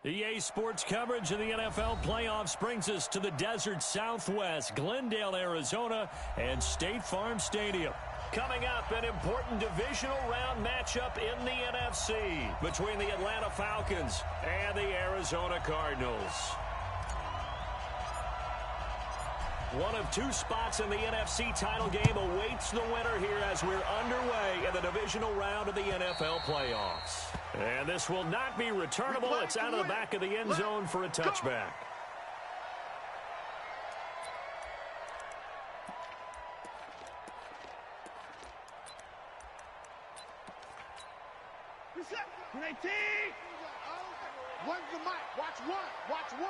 EA Sports coverage of the NFL playoffs brings us to the desert Southwest, Glendale, Arizona, and State Farm Stadium. Coming up, an important divisional round matchup in the NFC between the Atlanta Falcons and the Arizona Cardinals. One of two spots in the NFC title game awaits the winner here as we're underway in the divisional round of the NFL playoffs. And this will not be returnable. It's out of the back of the end zone for a touchback. One's the mic. Watch one.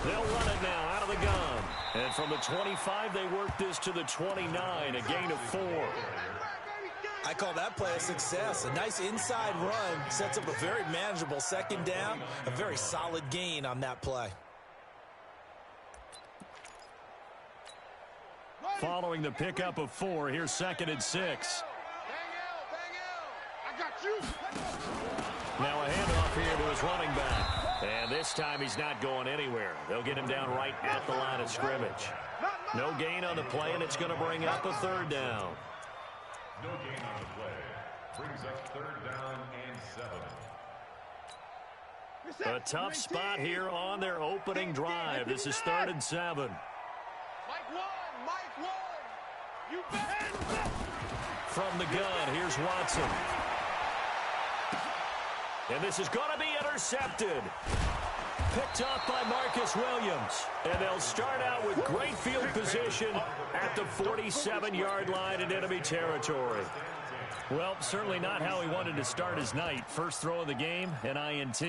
They'll run it now out of the gun. And from the 25, they work this to the 29, a gain of 4. I call that play a success. A nice inside run sets up a very manageable second down. A very solid gain on that play. Following the pickup of 4, here's 2nd and 6. I got you. Now a handoff here to his running back. And this time he's not going anywhere. They'll get him down right at the line of scrimmage. No gain on the play, and it's going to bring up a 3rd down. No gain on the play. Brings up 3rd down and 7. A tough spot here on their opening drive. This is 3rd and 7. Mike 1. You bet. From the gun, here's Watson. And this is going to be intercepted. Picked up by Marcus Williams. And they'll start out with great field position at the 47-yard line in enemy territory. Well, certainly not how he wanted to start his night. First throw of the game, an INT.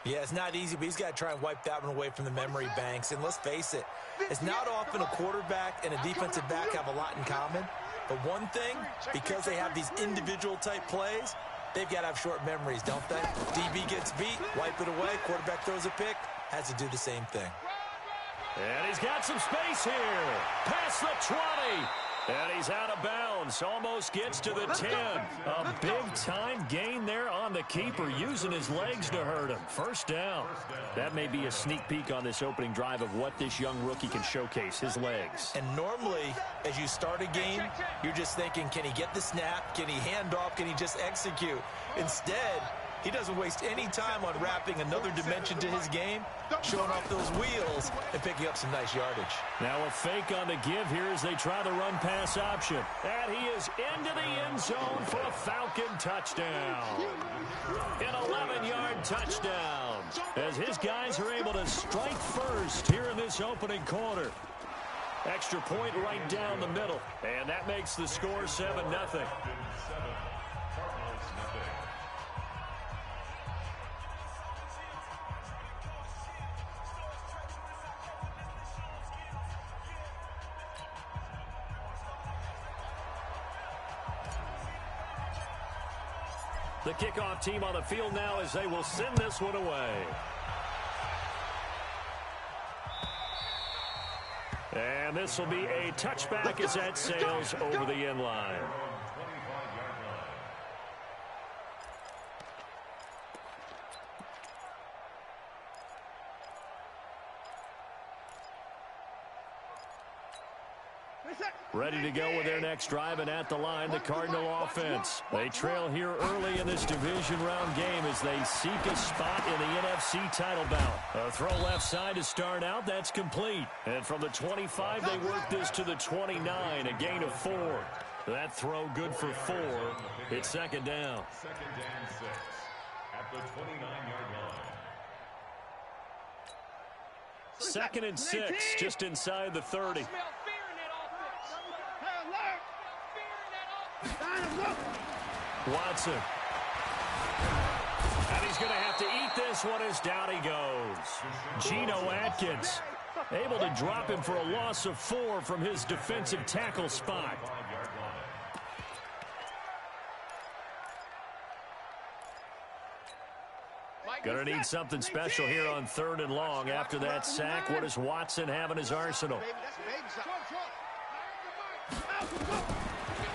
Yeah, it's not easy, but he's got to try and wipe that one away from the memory banks. And let's face it, it's not often a quarterback and a defensive back have a lot in common. But one thing, because they have these individual type plays, they've got to have short memories, don't they? DB gets beat, wipe it away, quarterback throws a pick, has to do the same thing. And he's got some space here. Past the 20. And he's out of bounds. Almost gets to the 10. A big-time gain there on the keeper, using his legs to hurt him. 1st down. That may be a sneak peek on this opening drive of what this young rookie can showcase, his legs. And normally, as you start a game, you're just thinking, can he get the snap? Can he hand off? Can he just execute? Instead, he doesn't waste any time on wrapping another dimension to his game, showing off those wheels, and picking up some nice yardage. Now a fake on the give here as they try the run-pass option. And he is into the end zone for a Falcon touchdown. An 11-yard touchdown as his guys are able to strike first here in this opening quarter. Extra point right down the middle. And that makes the score 7-0. The kickoff team on the field now as they will send this one away. And this will be a touchback as that sails over the end line. Ready to go with their next drive, and at the line, the Cardinal offense. They trail here early in this division round game as they seek a spot in the NFC title bout. A throw left side to start out. That's complete. And from the 25, they work this to the 29, a gain of 4. That throw good for 4. It's 2nd down. 2nd and 6 at the 29-yard line. 2nd and 6, just inside the 30. Watson. And he's going to have to eat this one as down he goes. Geno Atkins able to drop him for a loss of 4 from his defensive tackle spot. Going to need something special here on 3rd and long. After that sack, what does Watson have in his arsenal?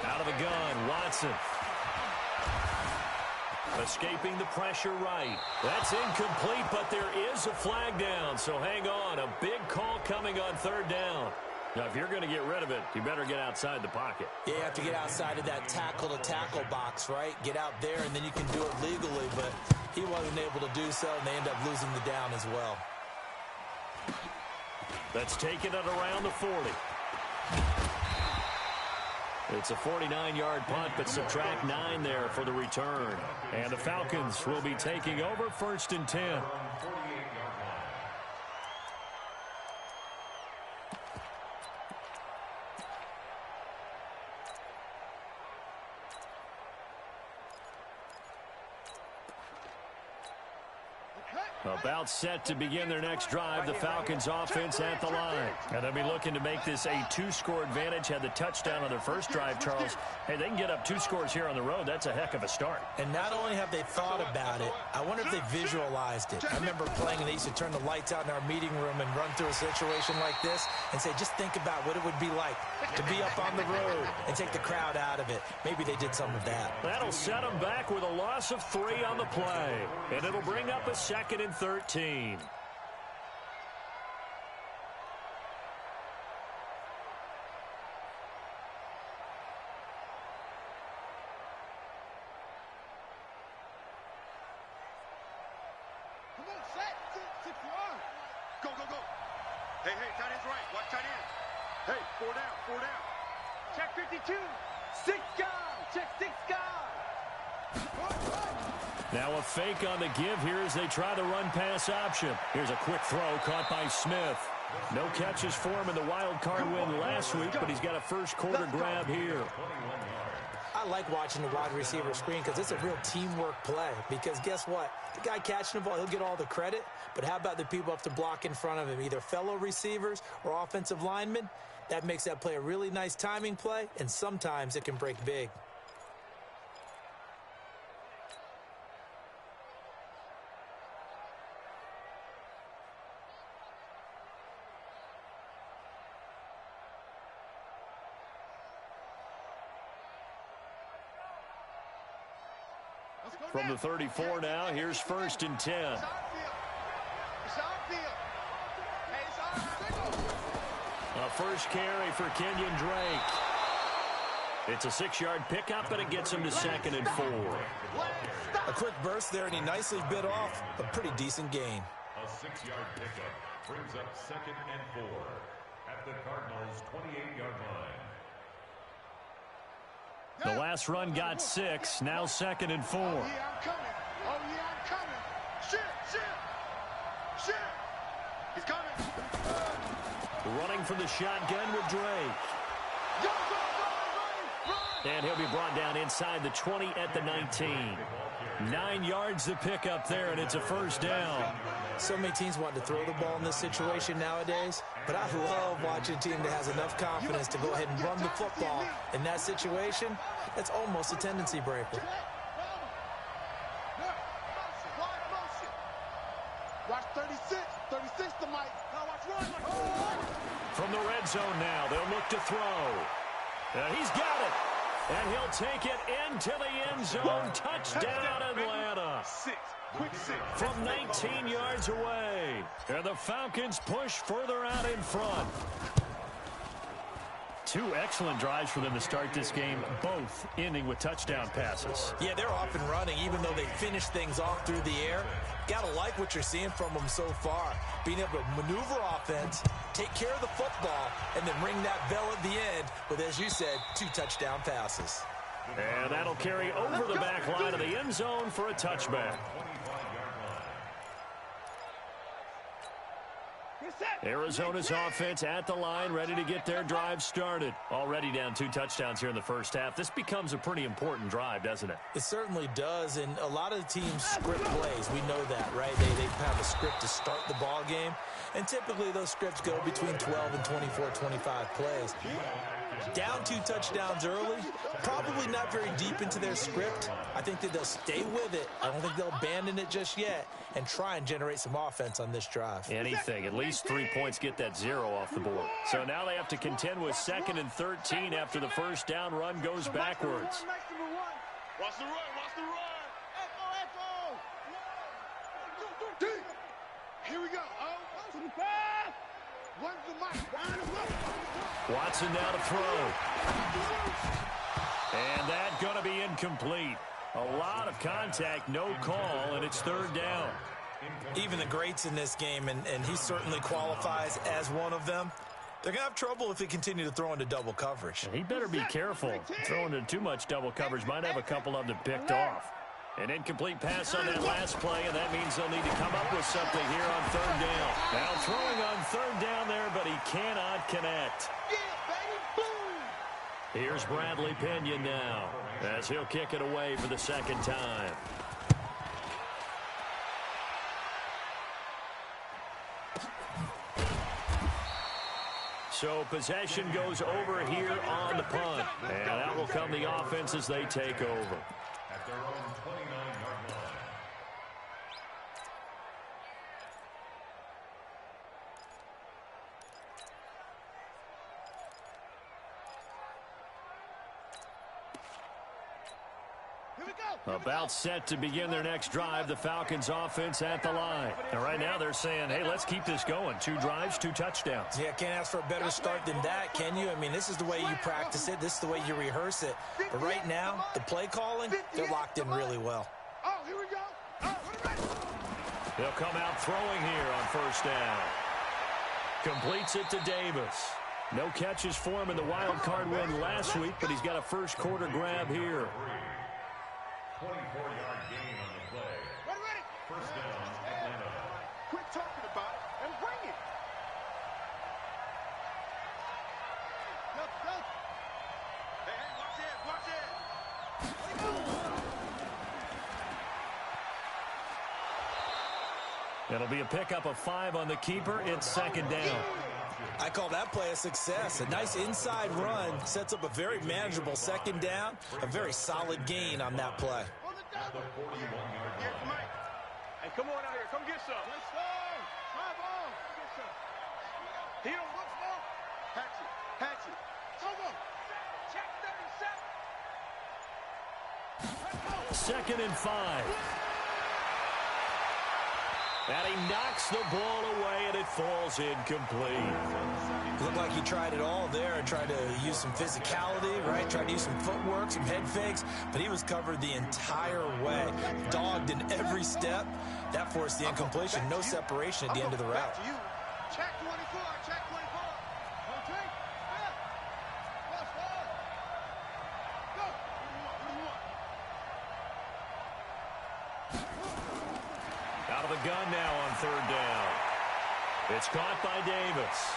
Out of the gun, Watson. Escaping the pressure right. That's incomplete, but there is a flag down, so hang on. A big call coming on third down. Now, if you're going to get rid of it, you better get outside the pocket. Yeah, you have to get outside of that tackle-to-tackle box, right? Get out there, and then you can do it legally, but he wasn't able to do so, and they end up losing the down as well. Let's take it at around the 40. It's a 49-yard punt, but subtract 9 there for the return. And the Falcons will be taking over 1st and 10. About set to begin their next drive, the Falcons offense at the line. And they'll be looking to make this a 2-score advantage. Had the touchdown on their first drive, Charles. Hey, they can get up 2 scores here on the road. That's a heck of a start. And not only have they thought about it, I wonder if they visualized it. I remember playing, and they used to turn the lights out in our meeting room and run through a situation like this and say, just think about what it would be like to be up on the road and take the crowd out of it. Maybe they did some of that. That'll set them back with a loss of 3 on the play. And it'll bring up a 2nd and 13. Come on, set. Go, go, go. Hey, tight end's right. Watch tight end. Hey, 4 down. Check 52. 6 guys. Check 6 guys. Now a fake on the give here as they try the run-pass option. Here's a quick throw caught by Smith. No catches for him in the wild card win last week, but he's got a first-quarter grab here. I like watching the wide receiver screen because it's a real teamwork play. Because guess what? The guy catching the ball, he'll get all the credit. But how about the people up to block in front of him, either fellow receivers or offensive linemen? That makes that play a really nice timing play, and sometimes it can break big. From the 34 now, here's 1st and 10. A first carry for Kenyon Drake. It's a 6-yard pickup, and it gets him to 2nd and 4. A quick burst there, and he nicely bit off a pretty decent gain. A 6-yard pickup brings up 2nd and 4 at the Cardinals' 28-yard line. The last run got 6, now 2nd and 4. Oh, yeah, I'm coming. Shit. He's coming. Running for the shotgun with Drake. Go. And he'll be brought down inside the 20 at the 19. 9 yards to pick up there, and it's a first down. So many teams want to throw the ball in this situation nowadays, but I love watching a team that has enough confidence to go ahead and run the football. In that situation, that's almost a tendency breaker. Watch 36 to Mike. Now watch run. From the red zone now, they'll look to throw. He's got it. And he'll take it into the end zone. Touchdown, Atlanta. 6. Quick 6. From 19 yards away. And the Falcons push further out in front. 2 excellent drives for them to start this game, both ending with touchdown passes. Yeah, they're off and running, even though they finished things off through the air. Gotta like what you're seeing from them so far. Being able to maneuver offense, take care of the football, and then ring that bell at the end with, as you said, 2 touchdown passes. And that'll carry over the back line of the end zone for a touchback. Arizona's offense at the line, ready to get their drive started. Already down 2 touchdowns here in the first half. This becomes a pretty important drive, doesn't it? It certainly does, and a lot of the teams script plays. We know that, right? They have a script to start the ball game, and typically those scripts go between 12 and 24, 25 plays. Down 2 touchdowns early, probably not very deep into their script. I think that they'll stay with it. I don't think they'll abandon it just yet and try and generate some offense on this drive. Anything. At least 3 points get that 0 off the board. So now they have to contend with 2nd and 13 after the first down run goes backwards. Watch the run. Here we go. One's the mic. Watson now to throw. And that's going to be incomplete. A lot of contact, no call, and it's third down. Even the greats in this game, and he certainly qualifies as one of them, they're going to have trouble if they continue to throw into double coverage. And he better be careful. Throwing into too much double coverage might have a couple of them picked off. An incomplete pass on that last play, and that means they'll need to come up with something here on third down. Now throwing on third down there, but he cannot connect. Here's Bradley Pinion now, as he'll kick it away for the second time. So possession goes over here on the punt. And out will come the offense as they take over. At their own 29-yard line. About set to begin their next drive, the Falcons offense at the line. And right now they're saying, hey, let's keep this going. 2 drives, 2 touchdowns. Yeah, can't ask for a better start than that, can you? I mean, this is the way you practice it. This is the way you rehearse it. But right now, the play calling, they're locked in really well. Oh, here we go. They'll come out throwing here on first down. Completes it to Davis. No catches for him in the wild card win last week, but he's got a first quarter grab here. 24-yard gain on the play. Ready. First down, Atlanta. Quit talking about it and bring it. Go. Hey, watch it. It'll be a pickup of 5 on the keeper. It's second down. I call that play a success. A nice inside run sets up a very manageable second down. A very solid gain on that play. At the 41-yard line. Hey, come on out here. Come get some. Let's go. Try ball. Get some. Heel. Let's go. Hatchet. Come on. Check 37. Second and 5. And he knocks the ball away, and it falls incomplete. Looked like he tried it all there. Tried to use some physicality, right? Tried to use some footwork, some head fakes, but he was covered the entire way. Dogged in every step. That forced the incompletion. No separation at the end of the route. Check 24. Check 24. Okay. Let's go. Go. Out of the gun now on third down. It's caught by Davis.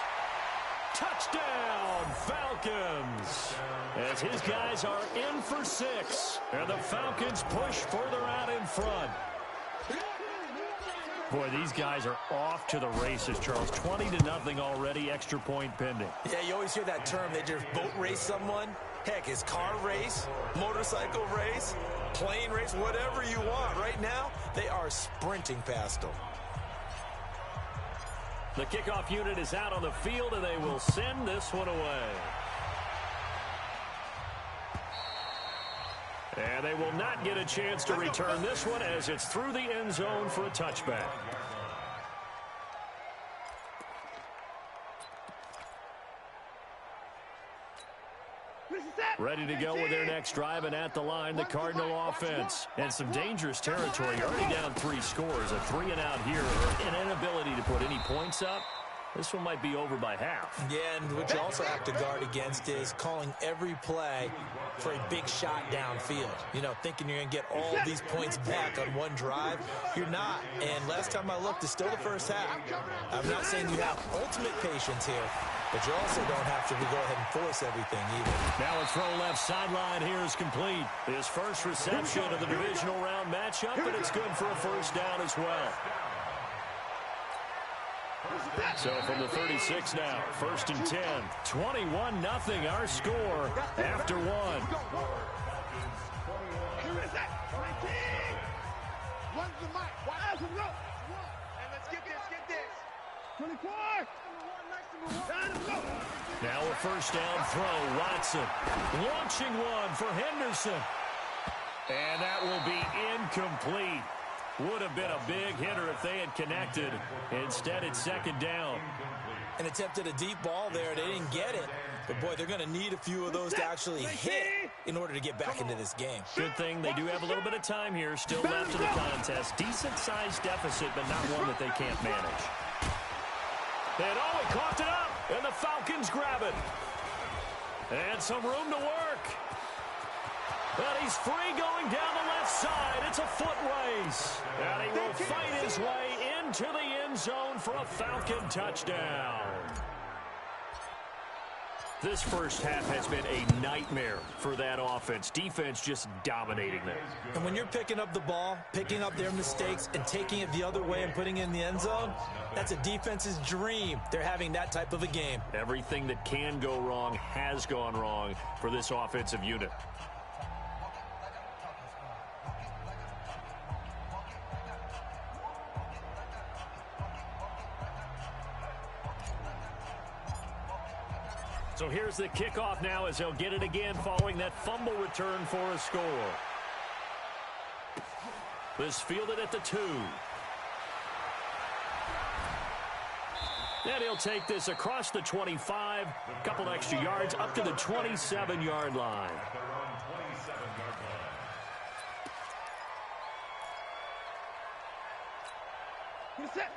Touchdown, Falcons! As his guys are in for 6. And the Falcons push further out in front. Boy, these guys are off to the races, Charles. 20-0 already, extra point pending. Yeah, you always hear that term. They just boat race someone. Heck, it's car race, motorcycle race, plane race, whatever you want. Right now, they are sprinting past them. The kickoff unit is out on the field, and they will send this one away. And they will not get a chance to return this one as it's through the end zone for a touchback. Ready to go with their next drive, and at the line, the Cardinal offense. And some dangerous territory. Already down 3 scores. A 3-and-out here, or an inability to put any points up. This one might be over by half. Yeah, and what you also have to guard against is calling every play for a big shot downfield. You know, thinking you're going to get all these points back on one drive. You're not. And last time I looked, it's still the first half. I'm not saying you have ultimate patience here, but you also don't have to go ahead and force everything either. Now a throw left sideline here is complete. His first reception of the divisional round matchup, but it's good for a first down as well. So from the 36 now, first and 10. 21-0 our score after 1. Here is that. 19. One's the mic. Why is it low? And let's get this. 24. Now a first down throw. Watson launching one for Henderson. And that will be incomplete. Would have been a big hitter if they had connected. Instead, it's second down. And attempted a deep ball there. They didn't get it. But, boy, they're going to need a few of those to actually hit in order to get back into this game. Good thing they do have a little bit of time here still left in the contest. Decent-sized deficit, but not one that they can't manage. And, oh, he coughed it up, and the Falcons grab it. And some room to work. But he's free going down the left side. It's a foot race. And he will fight his way into the end zone for a Falcon touchdown. This first half has been a nightmare for that offense. Defense just dominating them. And when you're picking up the ball, picking up their mistakes, and taking it the other way and putting it in the end zone, that's a defense's dream. They're having that type of a game. Everything that can go wrong has gone wrong for this offensive unit. So here's the kickoff now as they'll get it again following that fumble return for a score. This fielded at the 2. And he'll take this across the 25, a couple extra yards up to the 27-yard line.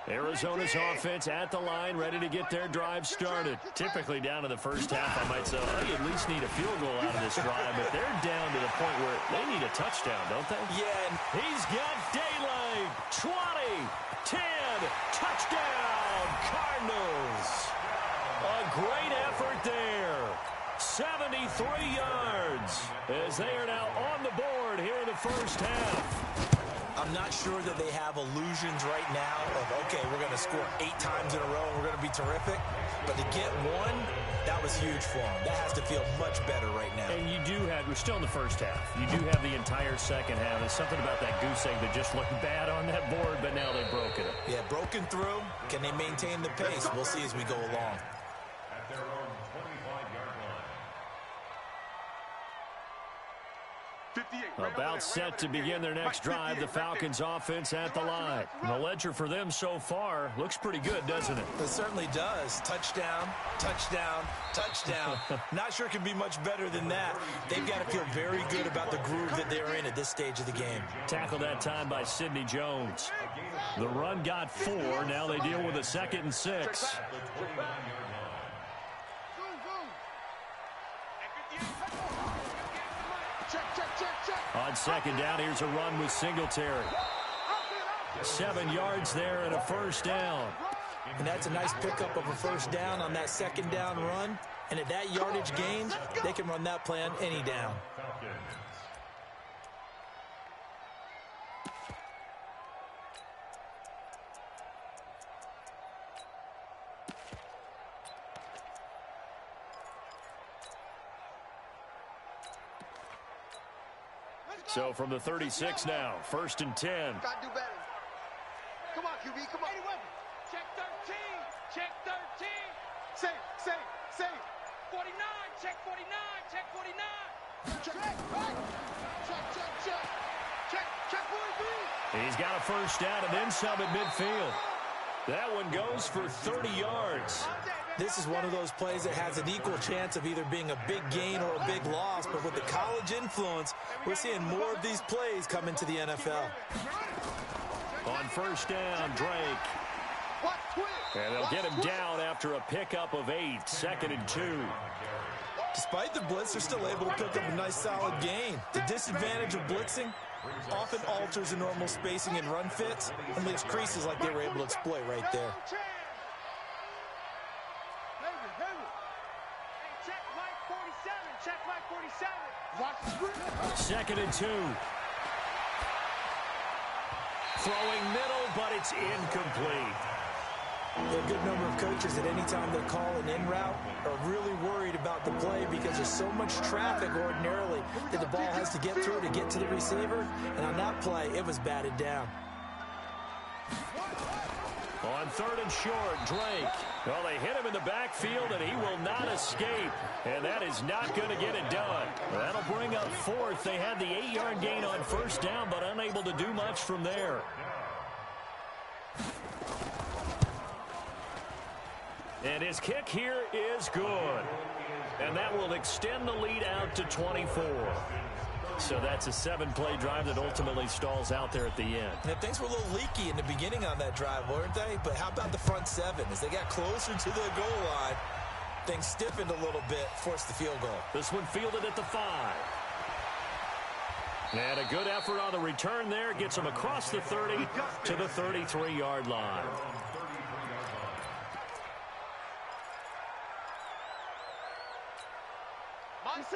Arizona's offense at the line, ready to get their drive started. Typically down to the first half, I might say, oh, you at least need a field goal out of this drive, but they're down to the point where they need a touchdown, don't they? Yeah. He's got daylight. 20, 10, touchdown, Cardinals. A great effort there. 73 yards as they are now on the board here in the first half. I'm not sure that they have illusions right now of, okay, we're going to score 8 times in a row and we're going to be terrific. But to get one, that was huge for them. That has to feel much better right now. And you do have, we're still in the first half. You do have the entire second half. There's something about that goose egg that just looked bad on that board, but now they've broken it. Yeah, broken through. Can they maintain the pace? We'll see as we go along. At their own 25-yard line. About set to begin their next drive, the Falcons offense at the line. And the ledger for them so far looks pretty good, doesn't it? It certainly does. Touchdown, touchdown, touchdown. Not sure it can be much better than that. They've got to feel very good about the groove that they're in at this stage of the game. Tackled that time by Sidney Jones. The run got 4. Now they deal with a 2nd and 6. On second down, here's a run with Singletary. 7 yards there and a first down. And that's a nice pickup of a first down on that second down run. And at that yardage gain, they can run that play on any down. So from the 36 now, 1st and 10. Gotta do better. Come on, QB, come on. Check 13. Check 13. Safe. 49. Check 49. Check 49. Check 43. He's got a first down and then some at midfield. That one goes for 30 yards. This is one of those plays that has an equal chance of either being a big gain or a big loss, but with the college influence, we're seeing more of these plays come into the NFL. On first down, Drake. And they'll get him down after a pickup of 8, 2nd and 2. Despite the blitz, they're still able to pick up a nice solid gain. The disadvantage of blitzing often alters the normal spacing and run fits and leaves creases like they were able to exploit right there. Check Mike 47. 2nd and 2. Throwing middle, but it's incomplete. There are a good number of coaches at any time they call an in route are really worried about the play because there's so much traffic ordinarily that the ball has to get through to get to the receiver. And on that play, it was batted down. On 3rd and short, Drake. Well, they hit him in the backfield, and he will not escape. And that is not going to get it done. That'll bring up 4th. They had the 8-yard gain on first down, but unable to do much from there. And his kick here is good. And that will extend the lead out to 24. So that's a 7-play drive that ultimately stalls out there at the end. Yeah, things were a little leaky in the beginning on that drive, weren't they? But how about the front seven? As they got closer to the goal line, things stiffened a little bit, forced the field goal. This one fielded at the 5. And a good effort on the return there. Gets him across the 30 to the 33-yard line.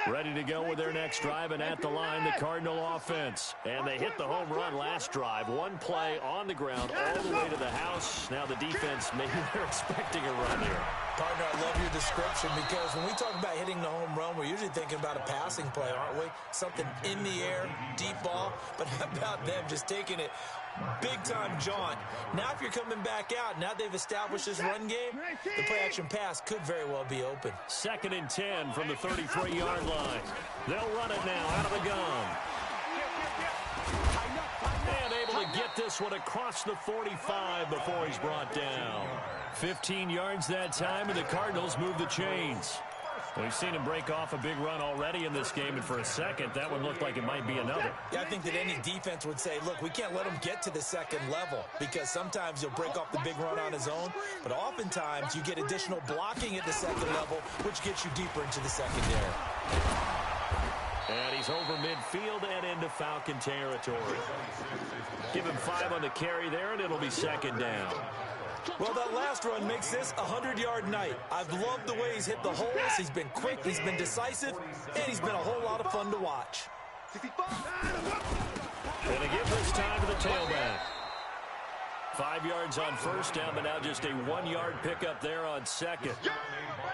Ready to go with their next drive, and at the line, the Cardinal offense. And they hit the home run last drive. One play on the ground all the way to the house. Now the defense, maybe they're expecting a run here. Partner, I love your description, because when we talk about hitting the home run, we're usually thinking about a passing play, aren't we? Something in the air, deep ball. But how about them just taking it big-time jaunt? Now if you're coming back out, now they've established this run game, the play-action pass could very well be open. 2nd and 10 from the 33-yard line. They'll run it now out of the gun. And able to get this one across the 45 before he's brought down. 15 yards that time, and the Cardinals move the chains. We've seen him break off a big run already in this game, and for a second, that one looked like it might be another. Yeah, I think that any defense would say, look, we can't let him get to the second level, because sometimes he'll break off the big run on his own, but oftentimes you get additional blocking at the second level, which gets you deeper into the secondary. And he's over midfield and into Falcon territory. Give him 5 on the carry there, and it'll be 2nd down. Well, that last run makes this a 100-yard night. I've loved the way he's hit the holes. He's been quick, he's been decisive, and he's been a whole lot of fun to watch. And they give this time to the tailback. 5 yards on first down, but now just a 1-yard pickup there on second.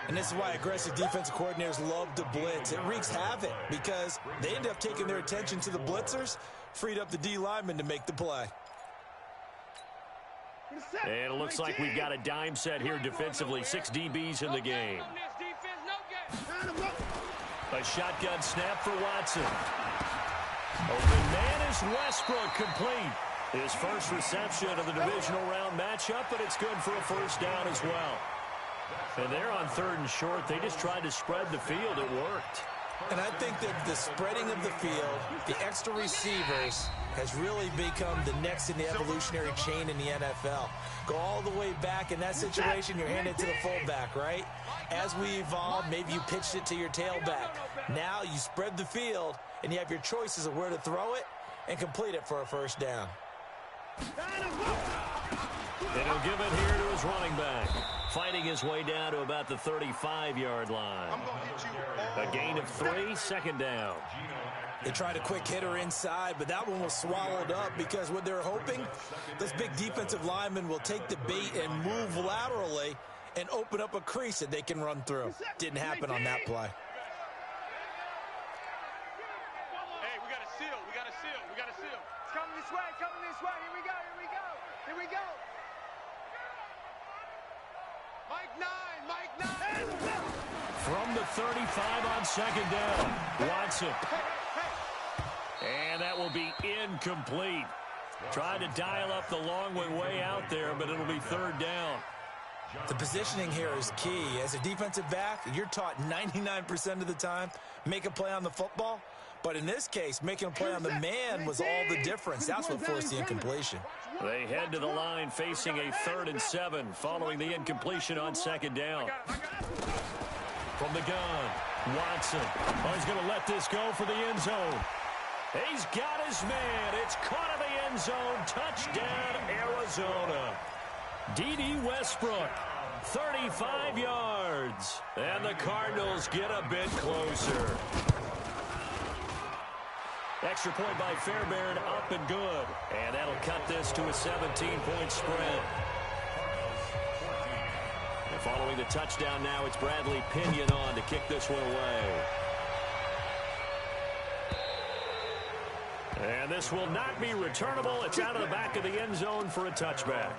And this is why aggressive defensive coordinators love to blitz. It wreaks havoc because they end up taking their attention to the blitzers, freed up the D lineman to make the play. And it looks like we've got a dime set here defensively. 6 DBs in the game. A shotgun snap for Watson. Open man is Westbrook, complete. His first reception of the divisional round matchup, but it's good for a first down as well. And they're on 3rd and short. They just tried to spread the field. It worked. And I think that the spreading of the field, the extra receivers, has really become the next in the evolutionary chain in the NFL. Go all the way back. In that situation, you're handed to the fullback, right? As we evolve, maybe you pitched it to your tailback. Now you spread the field, and you have your choices of where to throw it and complete it for a first down. And he'll give it here to his running back. Fighting his way down to about the 35-yard line. A gain of 3, 2nd down. They tried a quick hitter inside, but that one was swallowed up because what they're hoping, this big defensive lineman will take the bait and move laterally and open up a crease that they can run through. Didn't happen on that play. Hey, we got a seal. We got a seal. We got a seal. It's coming this way. Coming this way. Here we go. Here we go. Here we go. Mike 9. Mike 9. From the 35 on 2nd down. Watson. And that will be incomplete. Tried to dial up the long way out there, but it'll be 3rd down. The positioning here is key. As a defensive back, you're taught 99% of the time, make a play on the football. But in this case, making a play on the man was all the difference. That's what forced the incompletion. They head to the line facing a 3rd and 7 following the incompletion on 2nd down. From the gun, Watson. Oh, he's going to let this go for the end zone. He's got his man. It's caught in the end zone. Touchdown, Arizona. D.D. Westbrook, 35 yards. And the Cardinals get a bit closer. Extra point by Fairbairn, up and good. And that'll cut this to a 17-point spread. And following the touchdown now, it's Bradley Pinion on to kick this one away. And this will not be returnable. It's out of the back of the end zone for a touchback.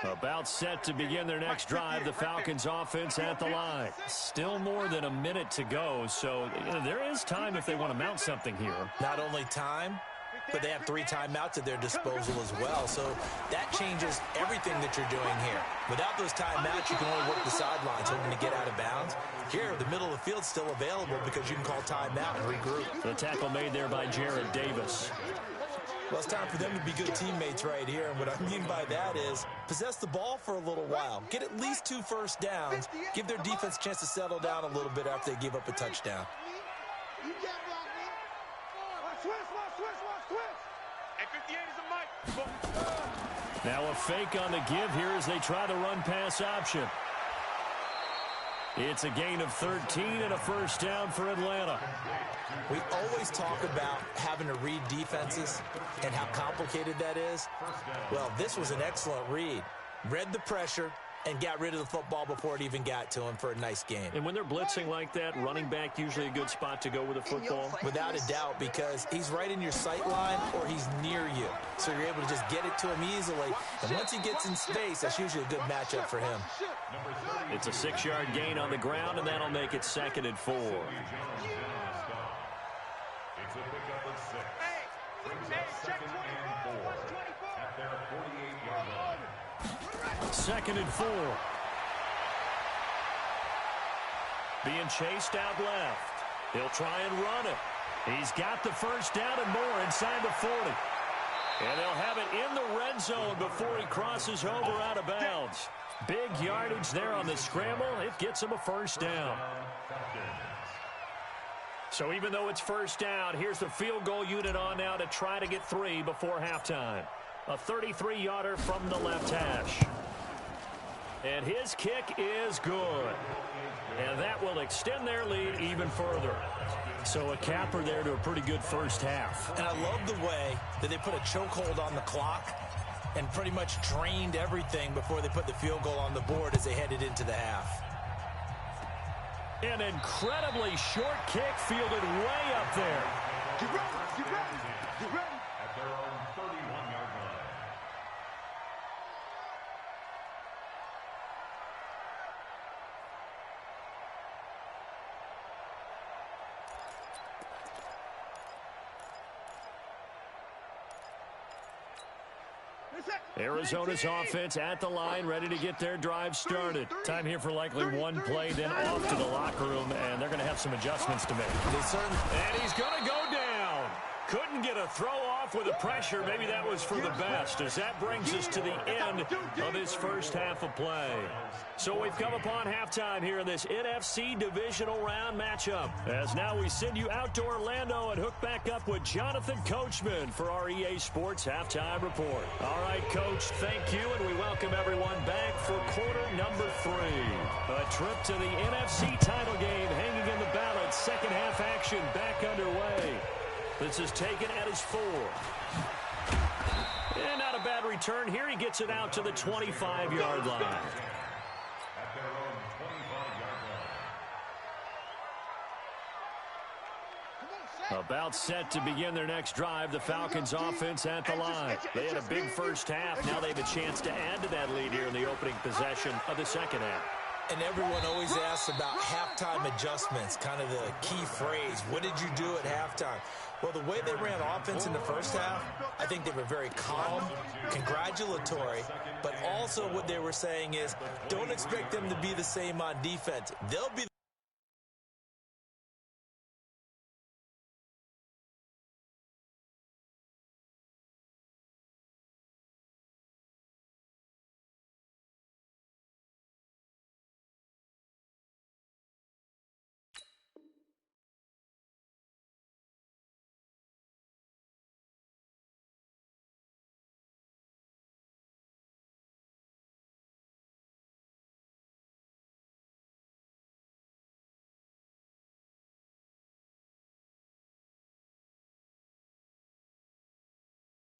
About set to begin their next drive, the Falcons offense at the line. Still more than a minute to go, so there is time if they want to mount something here. Not only time, but they have 3 timeouts at their disposal as well, so that changes everything that you're doing here. Without those timeouts, you can only work the sidelines, hoping to get out of bounds. Here, the middle of the field's still available because you can call timeout and regroup. The tackle made there by Jared Davis. Well, it's time for them to be good teammates right here, and what I mean by that is possess the ball for a little while. Get at least 2 first downs. Give their defense a chance to settle down a little bit after they give up a touchdown. Now a fake on the give here as they try the run-pass option. It's a gain of 13 and a first down for Atlanta. We always talk about having to read defenses and how complicated that is. Well, this was an excellent read. Read the pressure and got rid of the football before it even got to him for a nice game. And when they're blitzing like that, running back usually a good spot to go with a football? Without a doubt, because he's right in your sight line or he's near you. So you're able to just get it to him easily. And once he gets in space, that's usually a good matchup for him. It's a 6-yard gain on the ground, and that'll make it 2nd and 4. It's a pickup of 6. Brings up 2nd and 4 at their 48-yard line. 2nd and 4. Being chased out left. He'll try and run it. He's got the first down and more inside the 40. And they'll have it in the red zone before he crosses over out of bounds. Big yardage there on the scramble. It gets him a first down. So even though it's first down, here's the field goal unit on now to try to get 3 before halftime. A 33-yarder from the left hash. And his kick is good. And that will extend their lead even further. So a capper there to a pretty good first half. And I love the way that they put a chokehold on the clock and pretty much drained everything before they put the field goal on the board as they headed into the half. An incredibly short kick fielded way up there. Get ready, get ready, get ready. At their own 31-yard line. Arizona's offense at the line, ready to get their drive started. Time here for likely one play, then off to the locker room, and they're going to have some adjustments to make. And he's going to go down. Couldn't get a throw off with the pressure. Maybe that was for the best, as that brings us to the end of this first half of play. So we've come upon halftime here in this NFC divisional round matchup. As now we send you out to Orlando and hook back up with Jonathan Coachman for our EA Sports Halftime Report. All right, Coach, thank you, and we welcome everyone back for quarter number 3. A trip to the NFC title game hanging in the balance. Second half action back underway. This is taken at his 4. And not a bad return here. He gets it out to the 25-yard line. At their own 25-yard line. About set to begin their next drive, the Falcons offense at the line. They had a big first half. Now they have a chance to add to that lead here in the opening possession of the second half. And everyone always asks about halftime adjustments, kind of the key phrase. What did you do at halftime? Well, the way they ran offense in the first half, I think they were very calm, congratulatory, but also what they were saying is don't expect them to be the same on defense. They'll be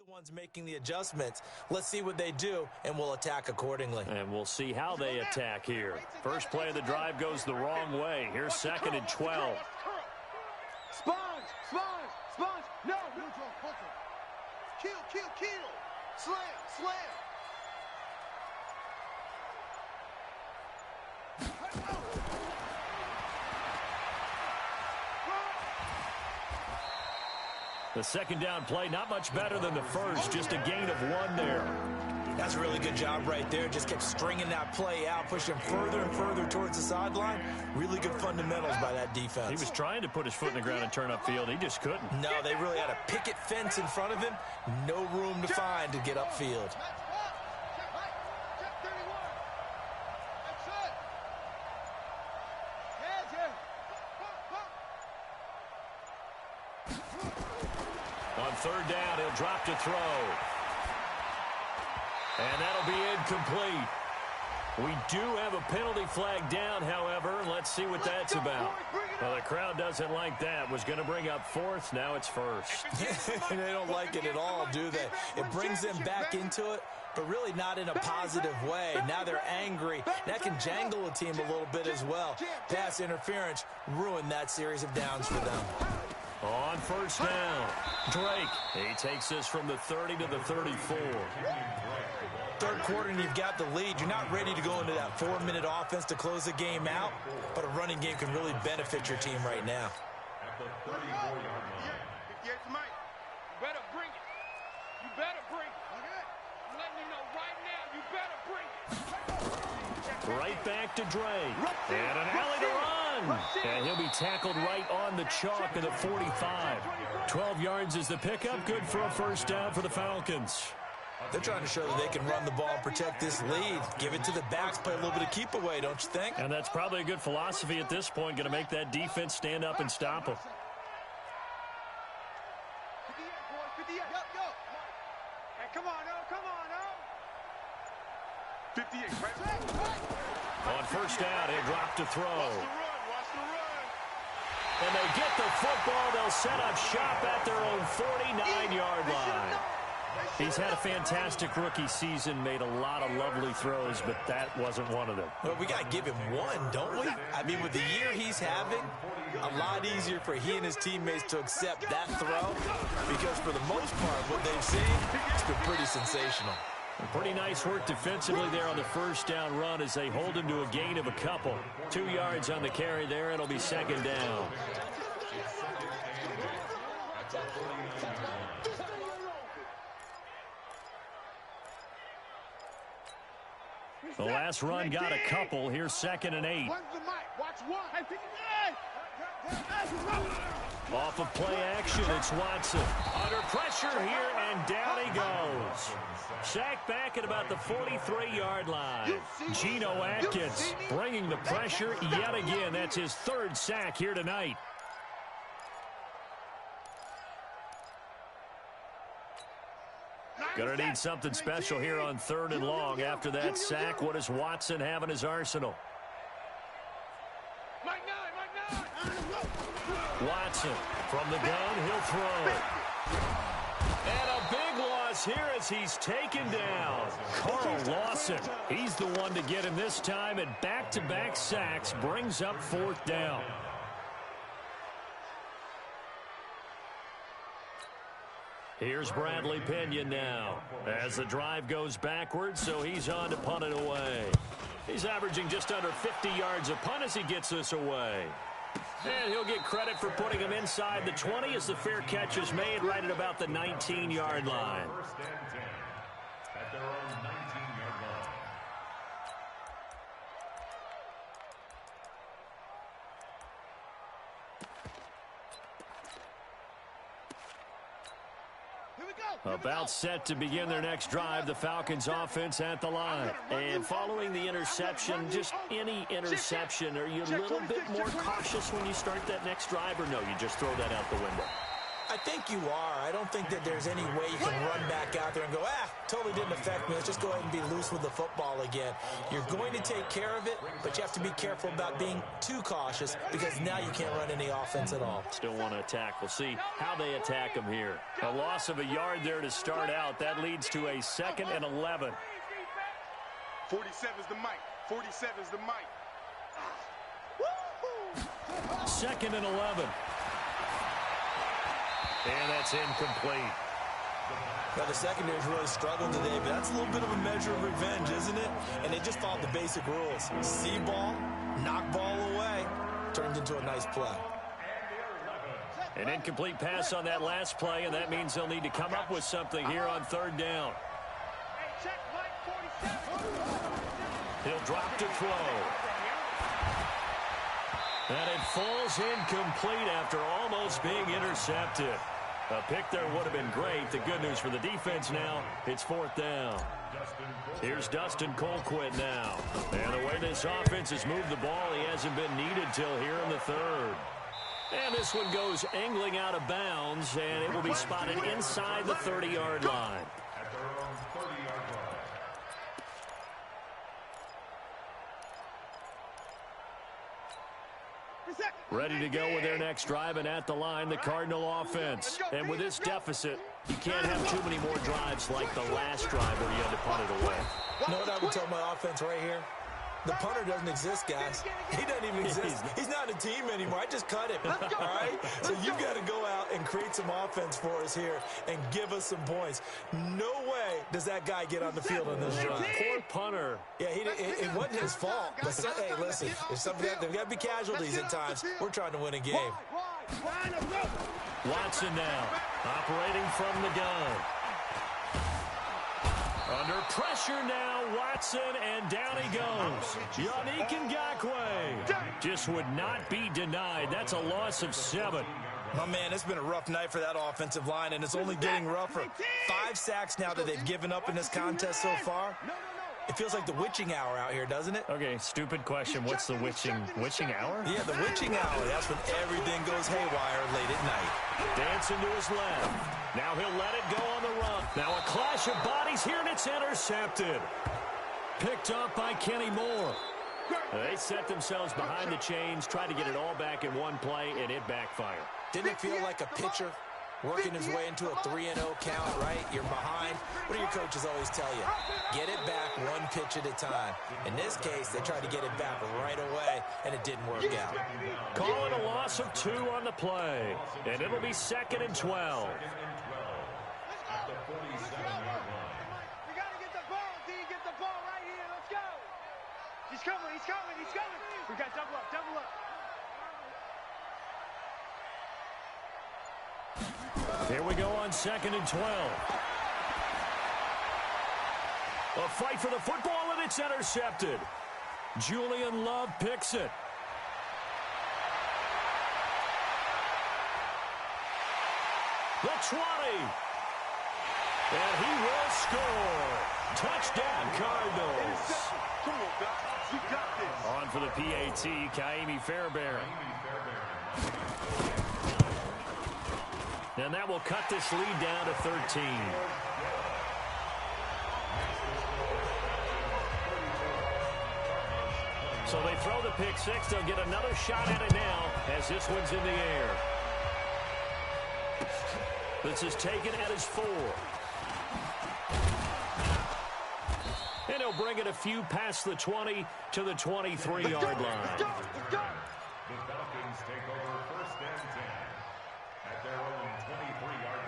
ones making the adjustments. Let's see what they do, and we'll attack accordingly. And we'll see how they attack here. First play of the drive goes the wrong way. Here's 2nd and 12. Sponge, sponge, sponge. No. Kill, kill, kill. Slam, slam. The second down play, not much better than the first, just a gain of 1 there. That's a really good job right there. Just kept stringing that play out, pushing further and further towards the sideline. Really good fundamentals by that defense. He was trying to put his foot in the ground and turn upfield. He just couldn't. No, they really had a picket fence in front of him. No room to find to get upfield. On third down, he'll drop to throw. And that'll be incomplete. We do have a penalty flag down, however. Let's see what that's about. Well, the crowd doesn't like that. Was going to bring up 4th. Now it's 1st. They don't like it at all, do they? It brings them back into it, but really not in a positive way. Now they're angry. That can jangle a team a little bit as well. Pass interference ruined that series of downs for them. On first down, Drake. He takes this from the 30 to the 34. Third quarter and you've got the lead. You're not ready to go into that 4-minute offense to close the game out, but a running game can really benefit your team right now. At the 34-yard line. You better bring it. You better bring it. I'm letting you know right now, you better bring it. Right back to Drake. And an alley to run. And he'll be tackled right on the chalk at the 45. 12 yards is the pickup. Good for a first down for the Falcons. They're trying to show that they can run the ball and protect this lead. Give it to the backs, play a little bit of keep away, don't you think? And that's probably a good philosophy at this point. Going to make that defense stand up and stop them. Hey, come on, oh, come on, oh. 58, right? On first down, he'll drop to throw. Watch the run. And they get the football. They'll set up shop at their own 49-yard line. He's had a fantastic rookie season, made a lot of lovely throws, but that wasn't one of them. Well, we got to give him one, don't we? I mean, with the year he's having, a lot easier for he and his teammates to accept that throw because for the most part, what they've seen, it's been pretty sensational. Pretty nice work defensively there on the first down run as they hold him to a gain of a couple. 2 yards on the carry there. It'll be second down. The last run got a couple. Here's 2nd and 8. One's the mic. Watch one. Off of play action, it's Watson. Under pressure here, and down he goes. Sacked back at about the 43-yard line. Geno Atkins bringing the pressure yet again. That's his 3rd sack here tonight. Gonna need something special here on 3rd and long. After that sack, what does Watson have in his arsenal? Watson from the gun, he'll throw. And a big loss here as he's taken down. Carl Lawson, he's the one to get him this time, and back-to-back sacks brings up 4th down. Here's Bradley Pinion now as the drive goes backwards, so he's on to punt it away. He's averaging just under 50 yards a punt as he gets this away. And he'll get credit for putting him inside the 20 as the fair catch is made right at about the 19-yard line. First and 10 at their own 19-yard line. About set to begin their next drive, the Falcons offense at the line. And following the interception, just any interception, are you a little bit more cautious when you start that next drive, or no, you just throw that out the window? I think you are. I don't think that there's any way you can run back out there and go, totally didn't affect me. Let's just go ahead and be loose with the football again. You're going to take care of it, but you have to be careful about being too cautious because now you can't run any offense at all. Still want to attack. We'll see how they attack him here. A loss of a yard there to start out. That leads to a 2nd and 11. 47's the mic. 47's the mic. 2nd and 11. And that's incomplete. Now, the secondary's really struggled today, but that's a little bit of a measure of revenge, isn't it? And they just followed the basic rules. See ball, knock ball away, turned into a nice play. An incomplete pass on that last play, and that means they'll need to come up with something here on third down. He'll drop to throw. And it falls incomplete after almost being intercepted. A pick there would have been great. The good news for the defense now, it's fourth down. Here's Dustin Colquitt now. And the way this offense has moved the ball, he hasn't been needed till here in the third. And this one goes angling out of bounds, and it will be spotted inside the 30-yard line. At their own 30-yard line. Ready to go with their next drive, and at the line, the Cardinal offense. And with this deficit, you can't have too many more drives like the last drive where you had to punt it away. You know what I would tell my offense right here? The punter doesn't exist, guys. He doesn't even exist. He's not a team anymore. I just cut him, all right? So you've got to go out and create some offense for us here and give us some points. No way does that guy get on the field on this drive. Poor punter. Yeah, it wasn't his fault. But hey, listen, there's got to be casualties at times. We're trying to win a game. Watson now, operating from the gun. Under pressure now, Watson, and down he goes. Yannick Ngakoue just would not be denied. That's a loss of 7. My man, it's been a rough night for that offensive line, and it's only getting rougher. 5 sacks now that they've given up in this contest so far. It feels like the witching hour out here, doesn't it? Okay, stupid question. What's the witching hour? Yeah, the witching hour. That's when everything goes haywire late at night. Dancing to his left. Now he'll let it go on the run. Now a clash of bodies here, and it's intercepted. Picked up by Kenny Moore. They set themselves behind the chains, tried to get it all back in one play, and it backfired. Didn't it feel like a pitcher working his way into a 3-0 count, right? You're behind. What do your coaches always tell you? Get it back one pitch at a time. In this case, they tried to get it back right away, and it didn't work out. Calling a loss of 2 on the play, and it'll be 2nd and 12. At the 47-yard line. We got to get the ball, D. Get the ball right here. Let's go. He's coming. He's coming. He's coming. We got double up. Double up. Here we go on 2nd and 12. A fight for the football, and it's intercepted. Julian Love picks it. The 20. And he will score. Touchdown, Cardinals. Come on, guys. We got this. On for the PAT, Kaimi Fairbairn. And that will cut this lead down to 13. So they throw the pick 6. They'll get another shot at it now as this one's in the air. This is taken at his 4. And he'll bring it a few past the 20 to the 23-yard line. Let's go. The Falcons take over 1st and 10 at their own 23-yard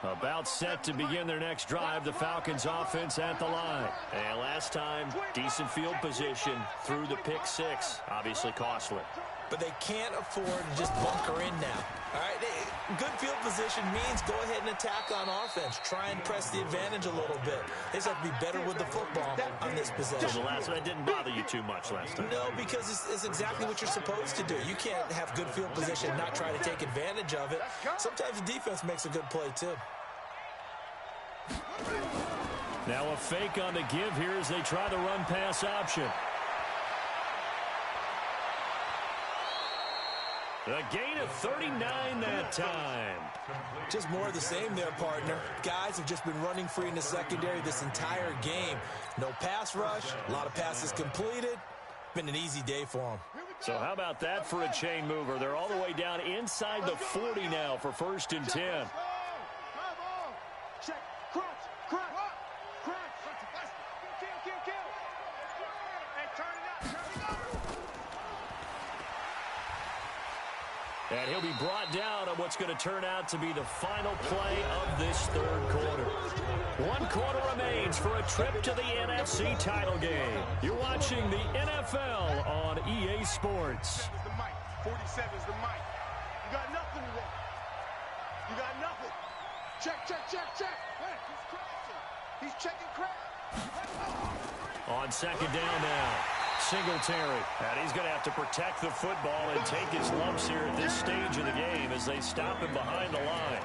line. About set to begin their next drive, the Falcons offense at the line. And last time, decent field position through the pick 6. Obviously costly. But they can't afford to just bunker in now. All right, good field position means go ahead and attack on offense. Try and press the advantage a little bit. They just have to be better with the football on this possession. So the last one didn't bother you too much last time. No, because it's exactly what you're supposed to do. You can't have good field position and not try to take advantage of it. Sometimes the defense makes a good play, too. Now a fake on the give here as they try the run-pass option. A gain of 39 that time. Just more of the same there, partner. Guys have just been running free in the secondary this entire game. No pass rush, a lot of passes completed. Been an easy day for them. So how about that for a chain mover? They're all the way down inside the 40 now for 1st and 10. Check. Crunch. Kill. And turn it up. And he'll be brought down on what's going to turn out to be the final play of this 3rd quarter. 1 quarter remains for a trip to the NFC title game. You're watching the NFL on EA Sports. 47's the mic. You got nothing today. You got nothing. Check, check, check, check. Hey, he's crashing. He's checking crash. On second down now, Singletary. And he's going to have to protect the football and take his lumps here at this stage of the game as they stop him behind the line.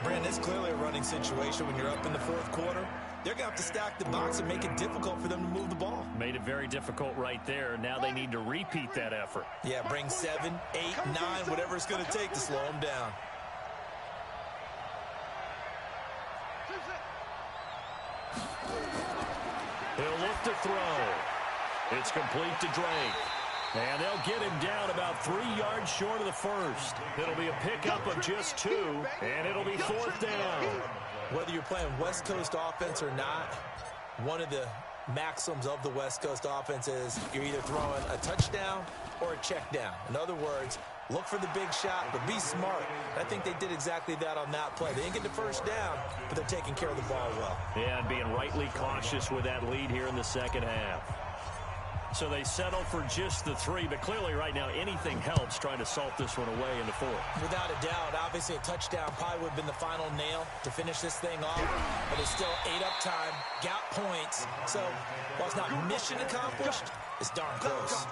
Brandon, it's clearly a running situation when you're up in the fourth quarter. They're going to have to stack the box and make it difficult for them to move the ball. Made it very difficult right there. Now they need to repeat that effort. Yeah, bring 7, 8, 9, whatever it's going to take to slow them down. He'll look to throw. It's complete to Drake. And they'll get him down about 3 yards short of the first. It'll be a pickup of just 2, and it'll be fourth down. Whether you're playing West Coast offense or not, one of the maxims of the West Coast offense is you're either throwing a touchdown or a check down. In other words, look for the big shot, but be smart. I think they did exactly that on that play. They didn't get the first down, but they're taking care of the ball well. Yeah, and being rightly cautious with that lead here in the second half. So they settle for just the 3, but clearly right now anything helps trying to salt this one away in the fourth. Without a doubt, obviously a touchdown probably would have been the final nail to finish this thing off, but it's still 8 up time, got points. So while it's not mission accomplished, it's darn close.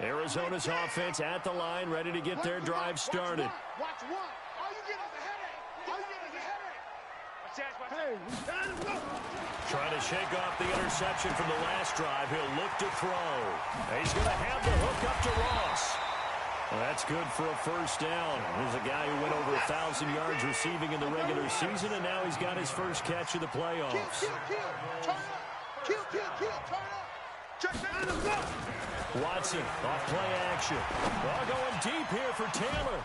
Arizona's offense at the line, ready to get their drive started. Watch one. All you get is a headache. All you get is a headache. Hey, trying to shake off the interception from the last drive. He'll look to throw. He's going to have the hook up to Ross. Well, that's good for a first down. There's a guy who went over 1,000 yards receiving in the regular season, and now he's got his first catch of the playoffs. Turn up. Kill, turn up. Check that. Watson off play action. Ball going deep here for Taylor.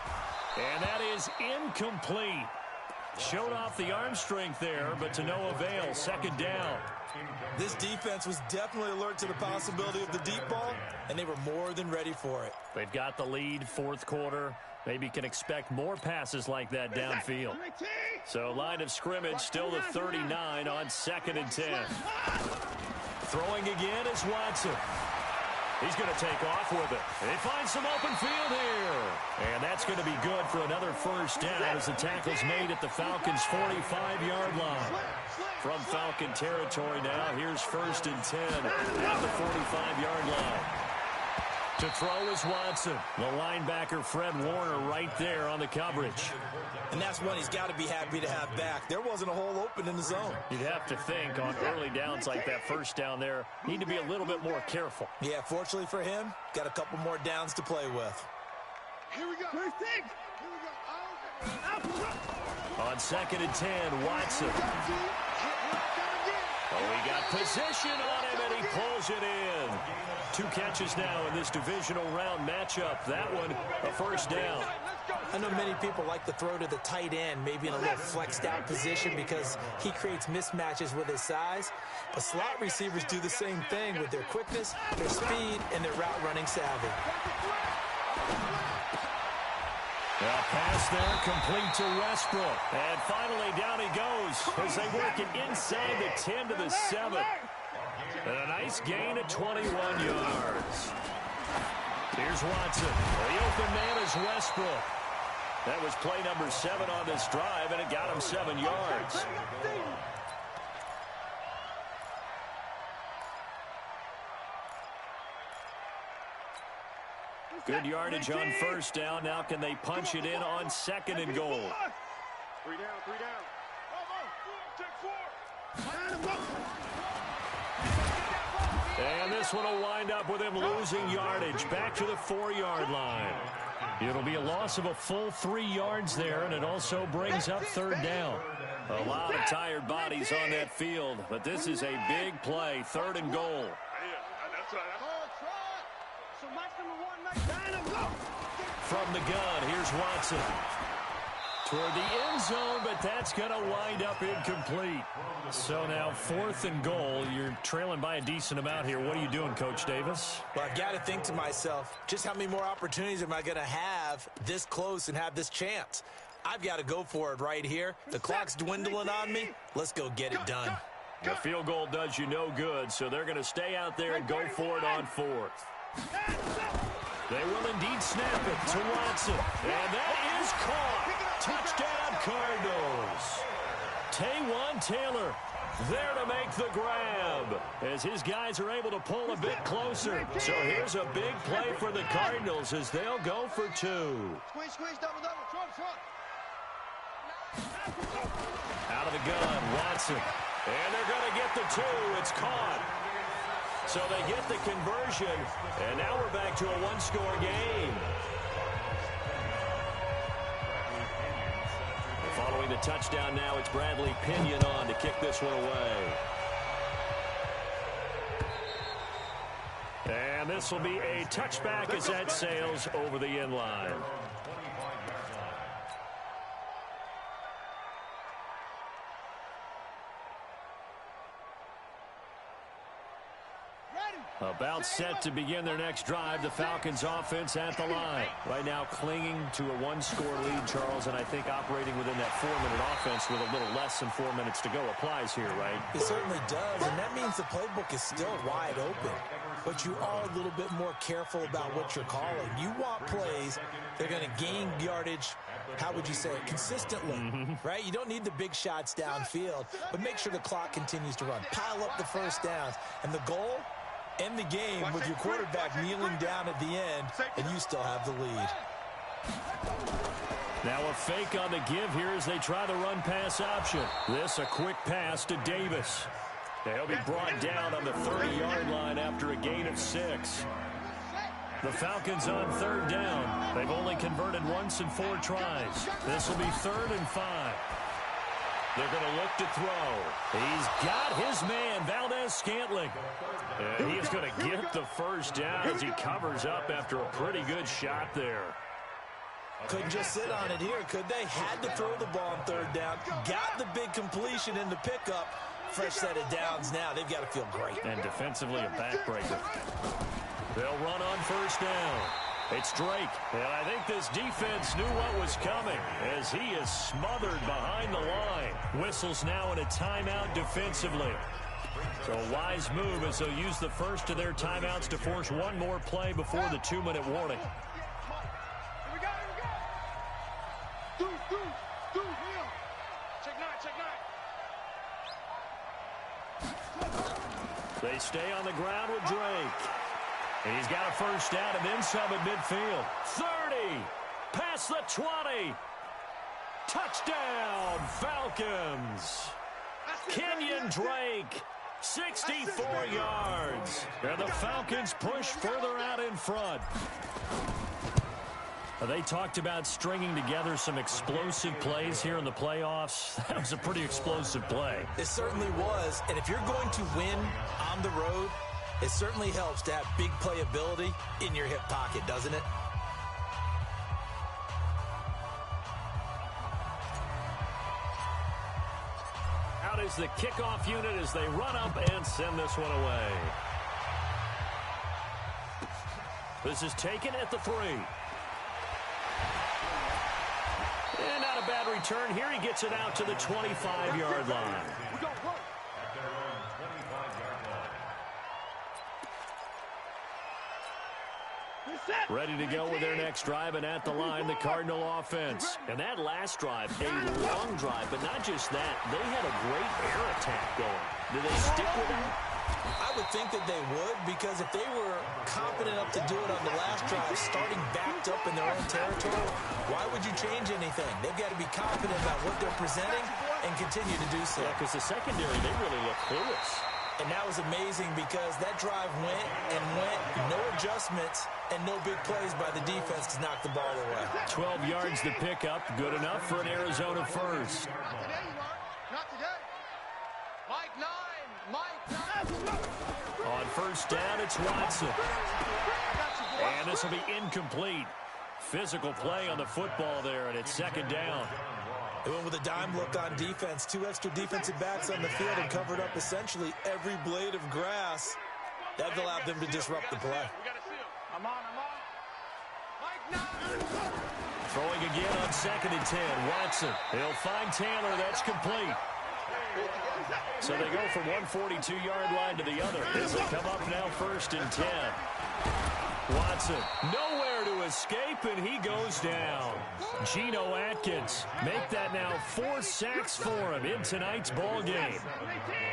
And that is incomplete. Showed off the arm strength there, but to no avail. Second down. This defense was definitely alert to the possibility of the deep ball, and they were more than ready for it. They've got the lead, fourth quarter. Maybe can expect more passes like that downfield. So line of scrimmage still the 39 on 2nd and 10. Throwing again is Watson. He's going to take off with it. They find some open field here. And that's going to be good for another first down as the tackle's made at the Falcons' 45-yard line. From Falcon territory now, here's 1st and 10 at the 45-yard line. To throw is Watson. The linebacker, Fred Warner, right there on the coverage. And that's one he's got to be happy to have back. There wasn't a hole open in the zone. You'd have to think on early downs like that first down there, need to be a little bit more careful. Yeah, fortunately for him, got a couple more downs to play with. Here we go. Here we go. On 2nd and 10, Watson. Oh, he got position on him, and he pulls it in. 2 catches now in this divisional round matchup. That one, a first down. I know many people like to throw to the tight end, maybe in a little flexed out position because he creates mismatches with his size. But slot receivers do the same thing with their quickness, their speed, and their route running savvy. A pass there complete to Westbrook. And finally down he goes as they work it inside the 10 to the 7. And a nice gain of 21 yards. Here's Watson. The open man is Westbrook. That was play number 7 on this drive, and it got him 7 yards. Good yardage on first down. Now can they punch it in on 2nd and goal? 3 down. And this one will wind up with him losing yardage back to the 4-yard line. It'll be a loss of a full 3 yards there, and it also brings up 3rd down. A lot of tired bodies on that field, but this is a big play, 3rd and goal. From the gun, here's Watson. Toward the end zone, but that's going to wind up incomplete. So now 4th and goal. You're trailing by a decent amount here. What are you doing, Coach Davis? Well, I've got to think to myself, just how many more opportunities am I going to have this close and have this chance? I've got to go for it right here. The clock's dwindling on me. Let's go get it done. The field goal does you no good, so they're going to stay out there and go for it on fourth. They will indeed snap it to Watson. And that is caught. Touchdown, Cardinals. Taywan Taylor there to make the grab as his guys are able to pull a bit closer. So here's a big play for the Cardinals as they'll go for two. Squeeze, double, front. Out of the gun, Watson. And they're going to get the two. It's caught. So they get the conversion, and now we're back to a one-score game. Following the touchdown now, it's Bradley Pinion on to kick this one away. And this will be a touchback as that sails over the end line. About set to begin their next drive, the Falcons offense at the line. Right now clinging to a one-score lead, Charles, and I think operating within that 4-minute offense with a little less than 4 minutes to go applies here, right? It certainly does, and that means the playbook is still wide open. But you are a little bit more careful about what you're calling. You want plays that are going to gain yardage, how would you say it, consistently, right? You don't need the big shots downfield, but make sure the clock continues to run. Pile up the first downs, and the goal, end the game with your quarterback kneeling down at the end, and you still have the lead. Now a fake on the give here as they try the run-pass option. This a quick pass to Davis. They'll be brought down on the 30-yard line after a gain of 6. The Falcons on third down. They've only converted once in 4 tries. This will be 3rd and 5. They're going to look to throw. He's got his man, Valdez-Scantling. And he is going to get the first down as he covers up after a pretty good shot there. Couldn't just sit on it here, could they? Had to throw the ball on third down. Got the big completion in the pickup. Fresh set of downs now. They've got to feel great. And defensively a backbreaker. They'll run on first down. It's Drake, and I think this defense knew what was coming as he is smothered behind the line. Whistles now in a timeout defensively. So a wise move as they'll use the first of their timeouts to force one more play before the 2-minute warning. They stay on the ground with Drake. And he's got a first down and then some at midfield. 30. Past the 20. Touchdown, Falcons. Kenyon Drake. 64 yards. And the Falcons push further out in front. They talked about stringing together some explosive plays here in the playoffs. That was a pretty explosive play. It certainly was. And if you're going to win on the road, it certainly helps to have big playability in your hip pocket, doesn't it? Out is the kickoff unit as they run up and send this one away. This is taken at the 3. And not a bad return here. He gets it out to the 25-yard line. Ready to go with their next drive, and at the line, the Cardinal offense. And that last drive, a long drive, but not just that. They had a great air attack going. Do they stick with that? I would think that they would, because if they were confident enough to do it on the last drive, starting backed up in their own territory, why would you change anything? They've got to be confident about what they're presenting and continue to do so. Yeah, because the secondary, they really look clueless. And that was amazing because that drive went and went, no adjustments, and no big plays by the defense to knock the ball away. 12 yards to pick up, good enough for an Arizona first. Not today, you are. Not today. Mike 9. On first down, it's Watson. And this will be incomplete. Physical play on the football there, and it's second down. They went with a dime look on defense. 2 extra defensive backs on the field and covered up essentially every blade of grass. That allowed them to disrupt the play. I'm on. Mike 9. Throwing again on 2nd and 10. Watson. He'll find Taylor. That's complete. So they go from one 42-yard line to the other as they come up now 1st and 10. Watson, nowhere to escape, and he goes down. Geno Atkins, make that now 4 sacks for him in tonight's ball game.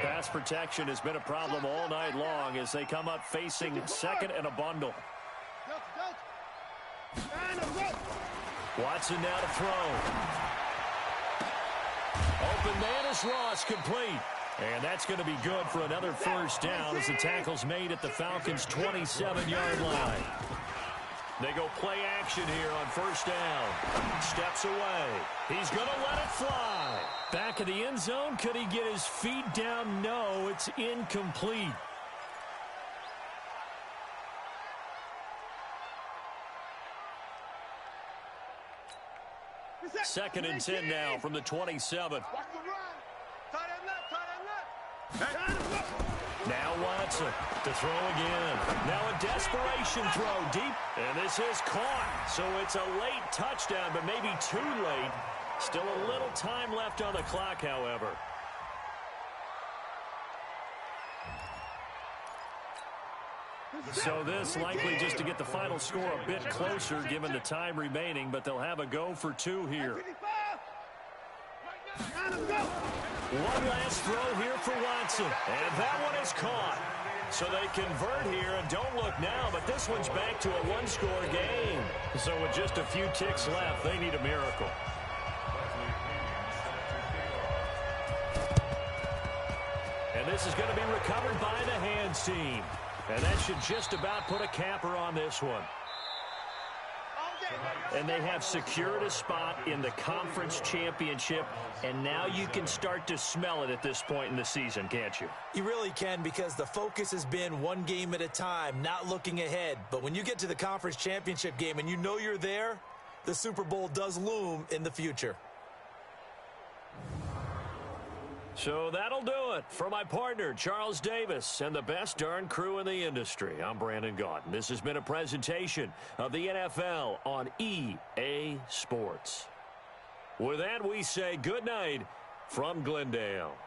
Pass protection has been a problem all night long as they come up facing 2nd and a bundle. Watson now to throw. Open man is lost, complete. And that's going to be good for another 1st down as the tackle's made at the Falcons' 27-yard line. They go play action here on 1st down. Steps away. He's going to let it fly. Back of the end zone. Could he get his feet down? No, it's incomplete. Second and 10 now from the 27. Now Watson to throw again. Now a desperation throw deep. And this is caught. So it's a late touchdown, but maybe too late. Still a little time left on the clock, however. So this likely just to get the final score a bit closer given the time remaining, but they'll have a go for 2 here. One last throw here for Watson, and that one is caught. So they convert here, and don't look now, but this one's back to a 1-score game. So with just a few ticks left, they need a miracle. And this is going to be recovered by the hands team. And that should just about put a capper on this one. And they have secured a spot in the conference championship, and now you can start to smell it at this point in the season, can't you? You really can, because the focus has been one game at a time, not looking ahead. But when you get to the conference championship game and you know you're there, the Super Bowl does loom in the future. So that'll do it for my partner, Charles Davis, and the best darn crew in the industry. I'm Brandon Gaudin. This has been a presentation of the NFL on EA Sports. With that, we say good night from Glendale.